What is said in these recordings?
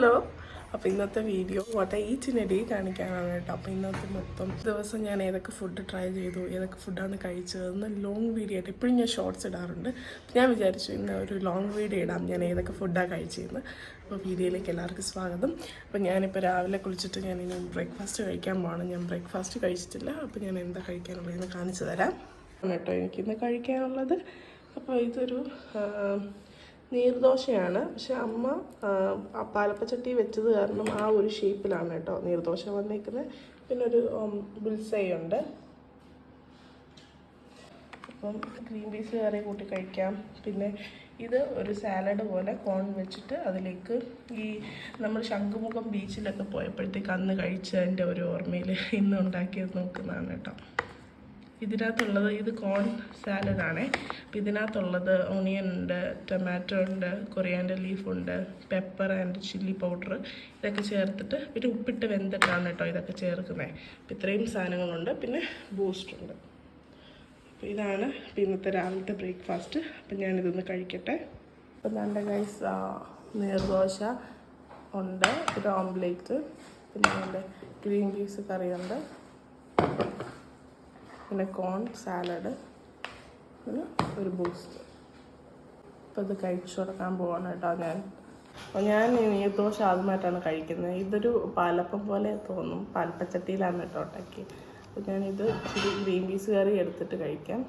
Hello. അപ്പോൾ ഇന്നത്തെ video what ഈറ്റിൻ A day കാണിക്കാനാണ് കേട്ടോ. അപ്പോൾ ഇന്നത്തെ മൊത്തം ദിവസം ഞാൻ ഏതൊക്കെ ഫുഡ് ട്രൈ ചെയ്തു, ഏതൊക്കെ ഫുഡാണ് കഴിച്ചതെന്ന് ലോങ് വീഡിയോ ആയിട്ട് എപ്പോഴും ഞാൻ ഷോർട്സ് ഇടാറുണ്ട്. ഞാൻ വിചാരിച്ചു ഇന്ന് ഒരു ലോങ് വീഡിയോ ഇടാം, ഞാൻ ഏതൊക്കെ ഫുഡാണ് കഴിച്ചതെന്ന്. അപ്പോൾ വീഡിയോയിലേക്ക് എല്ലാവർക്കും സ്വാഗതം. അപ്പോൾ ഞാനിപ്പോൾ രാവിലെ കുളിച്ചിട്ട് ഞാനിനി ബ്രേക്ക്ഫാസ്റ്റ് കഴിക്കാൻ പോകണം. ഞാൻ ബ്രേക്ക്ഫാസ്റ്റ് കഴിച്ചിട്ടില്ല. അപ്പോൾ ഞാൻ എന്താ കഴിക്കാനുള്ളതെന്ന് കാണിച്ചു തരാം കേട്ടോ എനിക്കിന്ന് കഴിക്കാനുള്ളത്. അപ്പോൾ ഇതൊരു നീർദോശയാണ്. പക്ഷെ അമ്മ പാലപ്പച്ചട്ടി വെച്ചത് കാരണം ആ ഒരു ഷേപ്പിലാണ് കേട്ടോ നീർദോശ വന്നേക്കുന്നത്. പിന്നെ ഒരു ബുൾസൈ ഉണ്ട്. അപ്പം ഗ്രീൻ പീസ് കറി കൂട്ടി കഴിക്കാം. പിന്നെ ഇത് ഒരു സാലഡ് പോലെ കോൺ വെച്ചിട്ട് അതിലേക്ക് ഈ നമ്മൾ ശംഖുമുഖം ബീച്ചിലൊക്കെ പോയപ്പോഴത്തേക്ക് അന്ന് കഴിച്ചതിൻ്റെ ഒരു ഓർമ്മയിൽ ഇന്ന് ഉണ്ടാക്കിയത് നോക്കുന്നതാണ് കേട്ടോ. ഇതിനകത്തുള്ളത് ഇത് കോൺ സാലഡാണേ. അപ്പോൾ ഇതിനകത്തുള്ളത് ഓണിയൻ ഉണ്ട്, ടൊമാറ്റോ ഉണ്ട്, കൊറിയാൻഡർ ലീഫുണ്ട്, പെപ്പർ ആൻഡ് ചില്ലി പൗഡർ ഇതൊക്കെ ചേർത്തിട്ട് പിന്നെ ഉപ്പിട്ട് വെന്തിട്ടാണ് കേട്ടോ ഇതൊക്കെ ചേർക്കുന്നത്. അപ്പോൾ ഇത്രയും സാധനങ്ങളുണ്ട്. പിന്നെ ബൂസ്റ്റ് ഉണ്ട്. അപ്പോൾ ഇതാണ് ഇന്നത്തെ രാവിലത്തെ ബ്രേക്ക്ഫാസ്റ്റ്. അപ്പം ഞാനിതൊന്ന് കഴിക്കട്ടെ. അപ്പം നല്ല ഗൈസ് നീർദോശ ഉണ്ട്, ഒരു ഓംലേറ്റ്, പിന്നെ നല്ല ഗ്രീൻ പീസ് കറിയുണ്ട്, പിന്നെ കോൺ സാലഡ്, പിന്നെ ഒരു ബൂസ്റ്റ്. അപ്പോൾ ഇത് കഴിച്ചു കൊടുക്കാൻ പോവാണ് കേട്ടോ ഞാൻ നീർദോശ ആദ്യമായിട്ടാണ് കഴിക്കുന്നത്. ഇതൊരു പാലപ്പം പോലെ തോന്നും, പാലപ്പച്ചട്ടിയിലാണ് കേട്ടോ ഉണ്ടാക്കി. അപ്പോൾ ഞാനിത് ഇച്ചിരി ഗ്രീൻ പീസ് കറി എടുത്തിട്ട് കഴിക്കാം.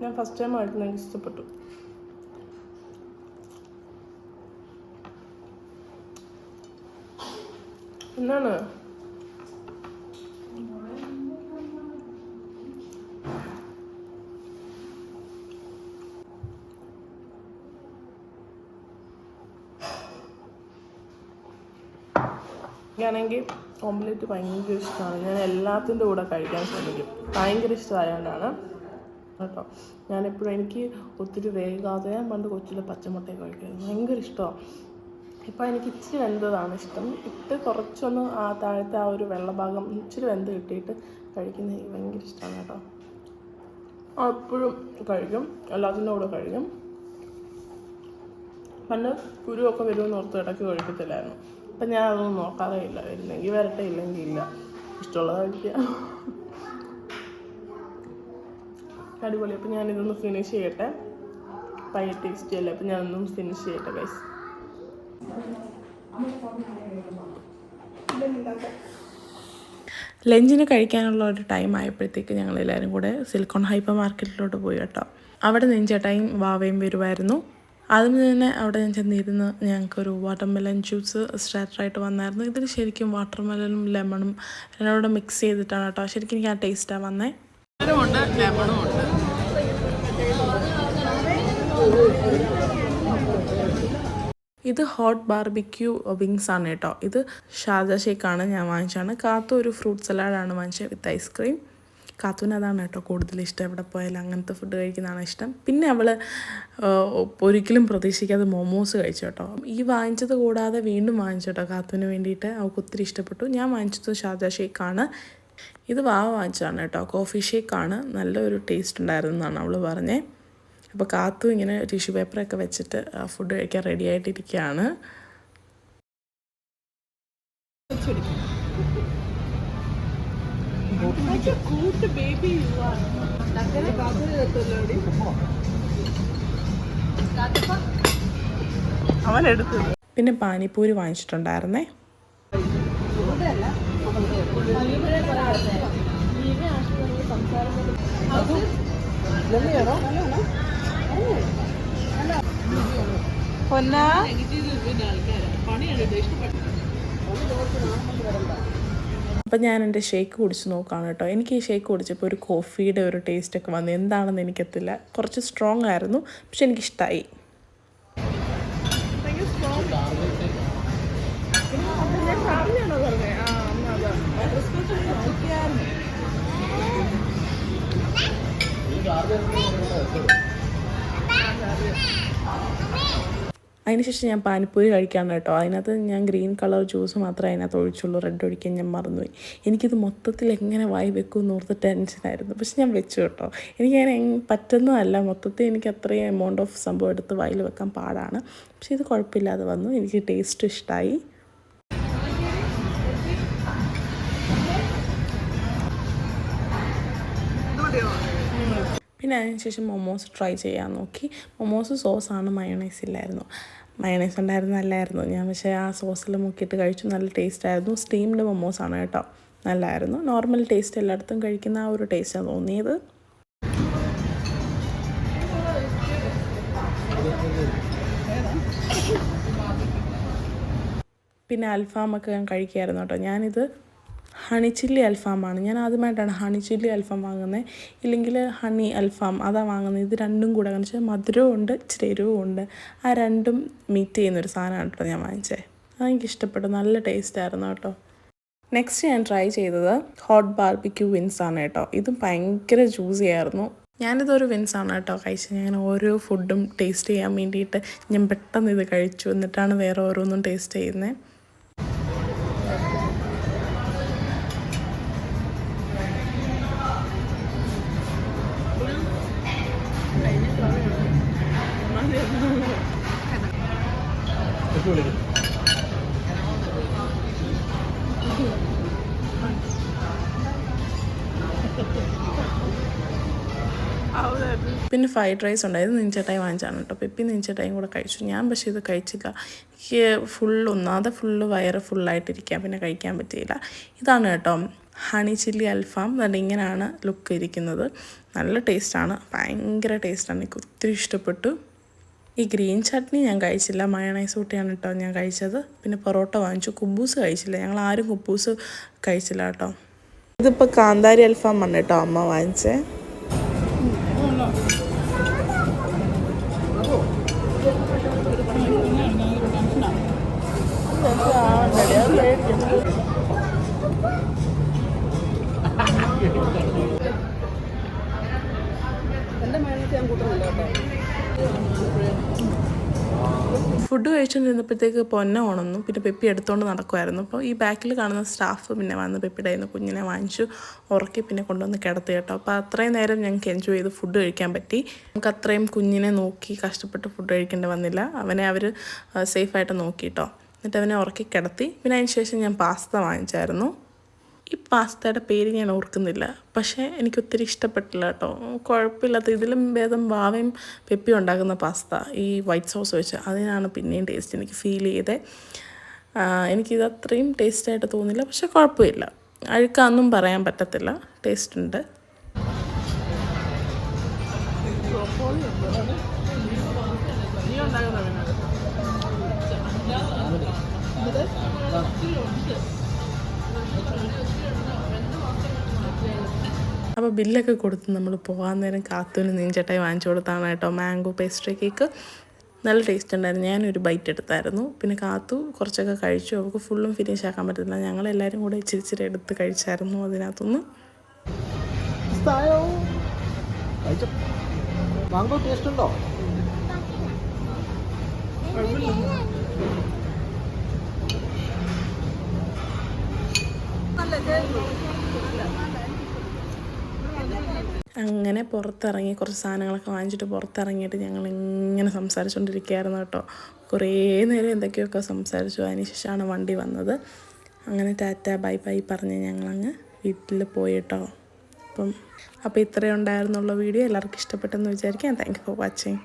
ഞാൻ ഫസ്റ്റ് ടൈം ആയിട്ട് എനിക്ക് ഇഷ്ടപ്പെട്ടു. എന്താണ് എനിക്കാണെങ്കിൽ ഓംലെറ്റ് ഭയങ്കര ഇഷ്ടമാണ്. ഞാൻ എല്ലാത്തിൻ്റെ കൂടെ കഴിക്കാൻ ശ്രമിക്കും. ഭയങ്കര ഇഷ്ടമായതുകൊണ്ടാണ് കേട്ടോ. ഞാനെപ്പോഴും എനിക്ക് ഒത്തിരി വേഗാതെ ഞാൻ പണ്ട് കൊച്ചിലെ പച്ചമുട്ടയൊക്കെ കഴിക്കുന്നത് ഭയങ്കര ഇഷ്ടമാണ്. ഇപ്പോൾ എനിക്ക് ഇച്ചിരി വെന്തതാണ് ഇഷ്ടം. ഇട്ട് കുറച്ചൊന്ന് ആ താഴത്തെ ആ ഒരു വെള്ളഭാഗം ഇച്ചിരി വെന്ത് കിട്ടിയിട്ട് കഴിക്കുന്നത് ഭയങ്കര ഇഷ്ടമാണ് കേട്ടോ. എപ്പോഴും കഴിക്കും, എല്ലാത്തിൻ്റെ കൂടെ കഴിക്കും. പണ്ട് കുരുവൊക്കെ വരുമെന്ന് ഓർത്ത് ഇടയ്ക്ക് കഴിക്കത്തില്ലായിരുന്നു. അപ്പം ഞാൻ അതൊന്നും നോക്കാറേ ഇല്ല. വരുന്നെങ്കിൽ വരട്ടെ, ഇല്ലെങ്കിൽ ഇല്ല, ഇഷ്ടമുള്ളത് കഴിക്കുക. അടിപൊളി. അപ്പം ഞാനിതൊന്ന് ഫിനിഷ് ചെയ്യട്ടെ. ഭയങ്കര ടേസ്റ്റി അല്ലേ. അപ്പം ഞാനൊന്നും ഫിനിഷ് ചെയ്യട്ടെ ഗൈസ്. ലഞ്ചിന് കഴിക്കാനുള്ള ഒരു ടൈം ആയപ്പോഴത്തേക്ക് ഞങ്ങളെല്ലാവരും കൂടെ സിലിക്കോൺ ഹൈപ്പർ മാർക്കറ്റിലോട്ട് പോയി കേട്ടോ. അവിടെ നെഞ്ചേട്ടായും വാവയും വരുമായിരുന്നു. ആദ്യം തന്നെ അവിടെ ഞാൻ ചെന്നിരുന്ന് ഞങ്ങൾക്കൊരു വാട്ടർമെലൺ ജ്യൂസ് സ്റ്റാർട്ടറായിട്ട് വന്നായിരുന്നു. ഇതിൽ ശരിക്കും വാട്ടർമെലനും ലെമണും എന്നോട് മിക്സ് ചെയ്തിട്ടാണ് കേട്ടോ. ശരിക്കും എനിക്ക് ആ ടേസ്റ്റാണ് വന്നേ. ഉണ്ട്, ലെമണും ഉണ്ട്. ഇത് ഹോട്ട് ബാർബിക്യൂ വിങ്സ് ആണ് കേട്ടോ. ഇത് ഷാർജ ഷേക്കാണ് ഞാൻ വാങ്ങിച്ചാണ്. കാത്തു ഒരു ഫ്രൂട്ട് സലാഡാണ് വാങ്ങിച്ചത് വിത്ത് ഐസ്ക്രീം. കാത്തുവിന് അതാണ് കേട്ടോ കൂടുതൽ ഇഷ്ടം. എവിടെ പോയാലും അങ്ങനത്തെ ഫുഡ് കഴിക്കുന്നതാണ് ഇഷ്ടം. പിന്നെ അവൾ ഒരിക്കലും പ്രതീക്ഷിക്കാതെ മോമോസ് കഴിച്ചു കേട്ടോ. ഈ വാങ്ങിച്ചത് കൂടാതെ വീണ്ടും വാങ്ങിച്ചു കേട്ടോ കാത്തുവിന് വേണ്ടിയിട്ട്. അവൾക്ക് ഒത്തിരി ഇഷ്ടപ്പെട്ടു. ഞാൻ വാങ്ങിച്ചത് ഷാർജ ഷേക്കാണ്. ഇത് വാവ വാങ്ങിച്ചതാണ് കേട്ടോ. കോഫി ഷേക്കാണ്. നല്ലൊരു ടേസ്റ്റ് ഉണ്ടായിരുന്നു എന്നാണ് അവൾ പറഞ്ഞത്. അപ്പോൾ കാത്തു ഇങ്ങനെ ടിഷ്യൂ പേപ്പറൊക്കെ വെച്ചിട്ട് ഫുഡ് കഴിക്കാൻ റെഡി ആയിട്ടിരിക്കുകയാണ്. അവനെടുത്തു. പിന്നെ പാനിപ്പൂരി വാങ്ങിച്ചിട്ടുണ്ടായിരുന്നേ. അപ്പം ഞാൻ എൻ്റെ ഷേക്ക് കുടിച്ച് നോക്കുകയാണ് കേട്ടോ. എനിക്ക് ഈ ഷേക്ക് കുടിച്ചപ്പോൾ ഒരു കോഫിയുടെ ഒരു ടേസ്റ്റൊക്കെ വന്നു. എന്താണെന്ന് എനിക്കത്തില്ല. കുറച്ച് സ്ട്രോങ് ആയിരുന്നു, പക്ഷെ എനിക്കിഷ്ടമായി. അതിനുശേഷം ഞാൻ പാനിപ്പൂരി കഴിക്കാണ് കേട്ടോ. അതിനകത്ത് ഞാൻ ഗ്രീൻ കളർ ജ്യൂസ് മാത്രമേ അതിനകത്ത് ഒഴിച്ചുള്ളൂ, റെഡ് ഒഴിക്കാൻ ഞാൻ മറന്നുപോയി. എനിക്കിത് മൊത്തത്തിൽ എങ്ങനെ വായി വെക്കുമെന്ന് ഓർത്ത് ടെൻഷനായിരുന്നു. പക്ഷെ ഞാൻ വെച്ചു കേട്ടോ. എനിക്കങ്ങനെ പറ്റുന്നതല്ല, മൊത്തത്തിൽ എനിക്ക് അത്രയും എമൗണ്ട് ഓഫ് സംഭവം എടുത്ത് വായിൽ വെക്കാൻ പാടാണ്. പക്ഷെ ഇത് കുഴപ്പമില്ലാതെ വന്നു, എനിക്ക് ടേസ്റ്റ് ഇഷ്ടമായി. പിന്നെ അതിനുശേഷം മൊമോസ് ട്രൈ ചെയ്യാൻ നോക്കി. മൊമോസ് സോസാണ്, മയോണൈസ് ഇല്ലായിരുന്നു. മയോണൈസ് ഉണ്ടായിരുന്നു, നല്ലായിരുന്നു. ഞാൻ പക്ഷേ ആ സോസിൽ മുക്കിയിട്ട് കഴിച്ചു, നല്ല ടേസ്റ്റ് ആയിരുന്നു. സ്റ്റീംഡ് മൊമോസാണ് കേട്ടോ, നല്ലതായിരുന്നു. നോർമൽ ടേസ്റ്റ് എല്ലായിടത്തും കഴിക്കുന്ന ആ ഒരു ടേസ്റ്റാണ് തോന്നിയത്. പിന്നെ അൽഫാമൊക്കെ ഞാൻ കഴിക്കുമായിരുന്നു കേട്ടോ. ഞാനിത് ഹണി ചില്ലി അൽഫാമാണ്. ഞാൻ ആദ്യമായിട്ടാണ് ഹണി ചില്ലി അൽഫാം വാങ്ങുന്നത്, ഇല്ലെങ്കിൽ ഹണി അൽഫാം അതാണ് വാങ്ങുന്നത്. ഇത് രണ്ടും കൂടെ എന്ന് വെച്ചാൽ മധുരവും ഉണ്ട് ഇച്ചിരി എരിവും ഉണ്ട്, ആ രണ്ടും മീറ്റ് ചെയ്യുന്നൊരു സാധനമാണ് കേട്ടോ ഞാൻ വാങ്ങിച്ചത്. അതെനിക്ക് ഇഷ്ടപ്പെട്ടു, നല്ല ടേസ്റ്റായിരുന്നു കേട്ടോ. നെക്സ്റ്റ് ഞാൻ ട്രൈ ചെയ്തത് ഹോട്ട് ബാർബിക്യൂ വിൻസാണ് കേട്ടോ. ഇതും ഭയങ്കര ജ്യൂസി ആയിരുന്നു. ഞാനിതൊരു വിൻസാണ് കേട്ടോ കഴിച്ചത്. ഞാൻ ഓരോ ഫുഡും ടേസ്റ്റ് ചെയ്യാൻ വേണ്ടിയിട്ട് ഞാൻ പെട്ടെന്ന് ഇത് കഴിച്ചു, എന്നിട്ടാണ് വേറെ ഓരോന്നും ടേസ്റ്റ് ചെയ്യുന്നത്. പിന്നെ ഫ്രൈഡ് റൈസ് ഉണ്ടായിരുന്നു, നെഞ്ചട്ടായി വാങ്ങിച്ചാണ് കേട്ടോ. പെപ്പി നെഞ്ചട്ടായും കൂടെ കഴിച്ചു. ഞാൻ പക്ഷേ ഇത് കഴിച്ചില്ല, എനിക്ക് ഫുള്ള് വയറ് ഫുള്ളായിട്ടിരിക്കാം, പിന്നെ കഴിക്കാൻ പറ്റിയില്ല. ഇതാണ് കേട്ടോ ഹണി ചില്ലി അൽഫാം. അതുകൊണ്ട് ഇങ്ങനെയാണ് ലുക്ക് ഇരിക്കുന്നത്. നല്ല ടേസ്റ്റാണ്, ഭയങ്കര ടേസ്റ്റാണ്, എനിക്ക് ഒത്തിരി ഇഷ്ടപ്പെട്ടു. ഈ ഗ്രീൻ ചട്നി ഞാൻ കഴിച്ചില്ല, മയണൈസ് കൂട്ടിയാണ് കേട്ടോ ഞാൻ കഴിച്ചത്. പിന്നെ പൊറോട്ട വാങ്ങിച്ചു, കുബൂസ് കഴിച്ചില്ല, ഞങ്ങൾ ആരും കുബൂസ് കഴിച്ചില്ല കേട്ടോ. ഇതിപ്പോൾ കാന്താരി അൽഫാമാണ് കേട്ടോ അമ്മ വാങ്ങിച്ചേ. ഫുഡ് കഴിച്ചുകൊണ്ടിരുന്നപ്പോഴത്തേക്ക് പൊന്ന ഉണന്നു. പിന്നെ പെപ്പി എടുത്തുകൊണ്ട് നടക്കുമായിരുന്നു. അപ്പോൾ ഈ ബാക്കിൽ കാണുന്ന സ്റ്റാഫ് പിന്നെ വന്ന് പെപ്പിയുടെ കയ്യിൽ നിന്ന് കുഞ്ഞിനെ വാങ്ങിച്ചു, ഉറക്കി പിന്നെ കൊണ്ടുവന്ന് കിടത്തി കേട്ടോ. അപ്പോൾ അത്രയും നേരം ഞങ്ങൾക്ക് എൻജോയ് ചെയ്ത് ഫുഡ് കഴിക്കാൻ പറ്റി. നമുക്ക് അത്രയും കുഞ്ഞിനെ നോക്കി കഷ്ടപ്പെട്ട് ഫുഡ് കഴിക്കേണ്ടി വന്നില്ല. അവനെ അവർ സേഫായിട്ട് നോക്കി കേട്ടോ. എന്നിട്ട് അവനെ ഉറക്കി കിടത്തി. പിന്നെ അതിന് ശേഷം ഞാൻ പാസ്ത വാങ്ങിച്ചായിരുന്നു. ഈ പാസ്തയുടെ പേര് ഞാൻ ഓർക്കുന്നില്ല, പക്ഷേ എനിക്ക് ഒത്തിരി ഇഷ്ടപ്പെട്ടില്ല കേട്ടോ. കുഴപ്പമില്ലാത്ത, ഇതിലും ഭേദം വാവയും പെപ്പിയും ഉണ്ടാക്കുന്ന പാസ്ത ഈ വൈറ്റ് സോസ് വെച്ച്, അതിനാണ് പിന്നെയും ടേസ്റ്റ് എനിക്ക് ഫീൽ ചെയ്തത്. എനിക്കിത് അത്രയും ടേസ്റ്റായിട്ട് തോന്നില്ല, പക്ഷേ കുഴപ്പമില്ല, അഴുക്കാന്നും പറയാൻ പറ്റത്തില്ല, ടേസ്റ്റ് ഉണ്ട്. അപ്പോൾ ബില്ലൊക്കെ കൊടുത്ത് നമ്മൾ പോകാൻ നേരം കാത്തുവിന് നീഞ്ചട്ടായി വാങ്ങിച്ചു കൊടുത്താണ് കേട്ടോ മാംഗോ പേസ്ട്രി കേക്ക്. നല്ല ടേസ്റ്റ് ഉണ്ടായിരുന്നു. ഞാനൊരു ബൈറ്റ് എടുത്തായിരുന്നു. പിന്നെ കാത്തു കുറച്ചൊക്കെ കഴിച്ചു. അവൾക്ക് ഫുള്ളും ഫിനിഷ് ആക്കാൻ പറ്റുന്നില്ല. ഞങ്ങളെല്ലാവരും കൂടെ ഇച്ചിരി എടുത്ത് കഴിച്ചായിരുന്നു അതിനകത്തുനിന്ന്. മാംഗോ ടേസ്റ്റ് ഉണ്ടോ? അങ്ങനെ പുറത്തിറങ്ങി കുറച്ച് സാധനങ്ങളൊക്കെ വാങ്ങിച്ചിട്ട് പുറത്തിറങ്ങിയിട്ട് ഞങ്ങൾ ഇങ്ങനെ സംസാരിച്ചുകൊണ്ടിരിക്കുകയായിരുന്നു കേട്ടോ. കുറേ നേരം എന്തൊക്കെയൊക്കെ സംസാരിച്ചു. അതിന് ശേഷമാണ് വണ്ടി വന്നത്. അങ്ങനെ ടാറ്റ ബൈ ബൈ പറഞ്ഞ് ഞങ്ങളങ്ങ് വീട്ടിൽ പോയി കേട്ടോ. അപ്പോൾ ഇത്രയേ ഉണ്ടായിരുന്നുള്ള വീഡിയോ. എല്ലാവർക്കും ഇഷ്ടപ്പെട്ടെന്ന് വിചാരിക്കാം. Thank you for watching.